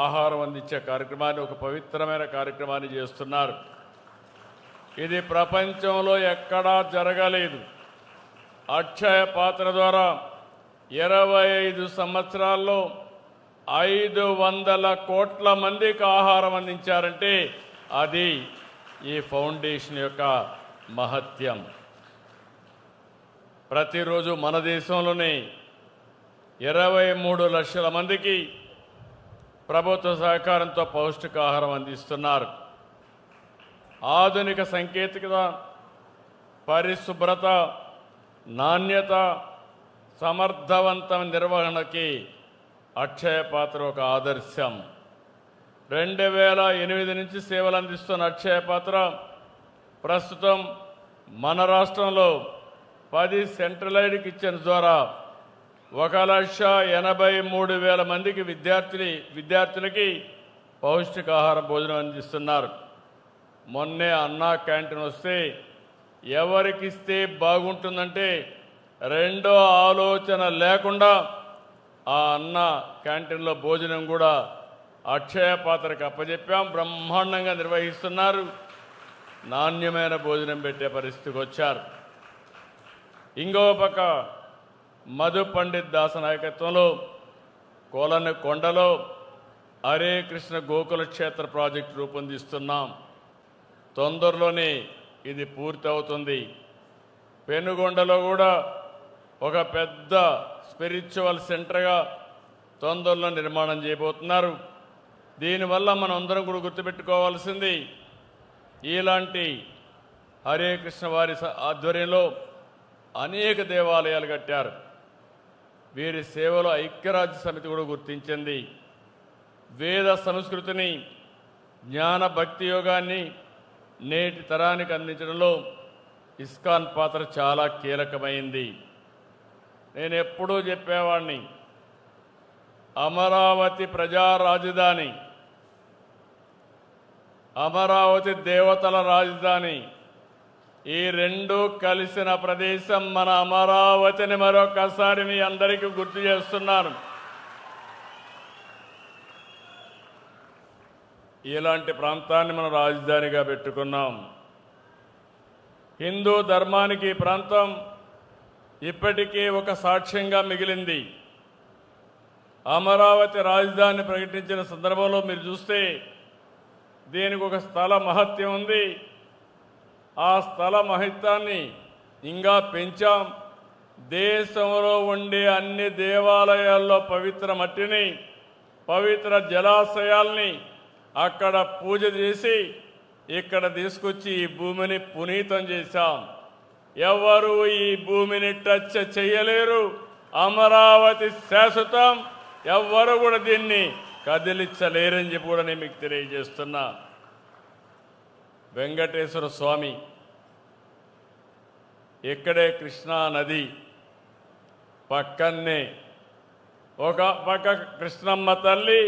ఆహారం అందించే కార్యక్రమాన్ని, ఒక పవిత్రమైన కార్యక్రమాన్ని చేస్తున్నారు. ఇది ప్రపంచంలో ఎక్కడా జరగలేదు. అక్షయ పాత్ర ద్వారా 25 సంవత్సరాల్లో 500 కోట్ల మందికి ఆహారం అందించారంటే అది ఈ ఫౌండేషన్ యొక్క మహత్యం. ప్రతిరోజు మన దేశంలోనే 23 లక్షల మందికి ప్రభుత్వ సహకారంతో పౌష్టికాహారం అందిస్తున్నారు. ఆధునిక సాంకేతికత, పరిశుభ్రత, నాణ్యత, సమర్థవంత నిర్వహణకి అక్షయ పాత్ర ఒక ఆదర్శం. 2008 నుంచి సేవలు అందిస్తున్న అక్షయ పాత్ర ప్రస్తుతం మన రాష్ట్రంలో 10 సెంట్రలైజ్డ్ కిచెన్స్ ద్వారా 1,83,000 మందికి విద్యార్థులకి పౌష్టికాహార భోజనం అందిస్తున్నారు. మొన్నే అన్నా క్యాంటీన్ వస్తే ఎవరికిస్తే బాగుంటుందంటే రెండో ఆలోచన లేకుండా ఆ అన్న క్యాంటీన్లో భోజనం కూడా అక్షయ పాత్రకు అప్పచెప్పాం. బ్రహ్మాండంగా నిర్వహిస్తున్నారు. నాణ్యమైన భోజనం పెట్టే పరిస్థితికి వచ్చారు. ఇంకో పక్క మధు పండిత్ దాస్ నాయకత్వంలో కొండలో హరే కృష్ణ గోకుల క్షేత్ర ప్రాజెక్టు రూపొందిస్తున్నాం. తొందరలోనే ఇది పూర్తి అవుతుంది. పెనుగొండలో కూడా ఒక పెద్ద స్పిరిచువల్ సెంటర్గా తొందరలో నిర్మాణం చేయబోతున్నారు. దీనివల్ల మనం అందరం కూడా గుర్తుపెట్టుకోవాల్సింది, ఇలాంటి హరే కృష్ణ వారి ఆధ్వర్యంలో అనేక దేవాలయాలు కట్టారు. వీరి సేవలో ఐక్యరాజ్య సమితి కూడా గుర్తించింది. వేద సంస్కృతిని, జ్ఞాన భక్తి యోగాన్ని నేటి తరానికి అందించడంలో ఇస్కాన్ పాత్ర చాలా కీలకమైంది. నేను ఎప్పుడూ చెప్పేవాడిని, అమరావతి ప్రజా రాజధాని, అమరావతి దేవతల రాజధాని, ఈ రెండు కలిసిన ప్రదేశం మన అమరావతిని మరొకసారి మీ అందరికీ గుర్తు చేస్తున్నాను. ఇలాంటి ప్రాంతాన్ని మనం రాజధానిగా పెట్టుకున్నాం. హిందూ ధర్మానికి ఈ ప్రాంతం ఇప్పటికీ ఒక సాక్ష్యంగా మిగిలింది. అమరావతి రాజధాని ప్రకటించిన సందర్భంలో మీరు చూస్తే దీనికి ఒక స్థల మహత్యం ఉంది. ఆ స్థల మహత్యాన్ని ఇంకా పెంచాం. దేశంలో ఉండే అన్ని దేవాలయాల్లో పవిత్ర మట్టిని, పవిత్ర జలాశయాల్ని అక్కడ పూజ చేసి ఇక్కడ తీసుకొచ్చి ఈ భూమిని పునీతం చేశాం. ఎవరు ఈ భూమిని టచ్ చేయలేరు. అమరావతి శాశ్వతం. ఎవ్వరు కూడా దీన్ని కదిలించలేరని చెప్పి కూడా నేను మీకు తెలియజేస్తున్నా. వెంకటేశ్వర స్వామి ఇక్కడే కృష్ణా నది పక్కనే ఒక పక్క కృష్ణమ్మ తల్లి,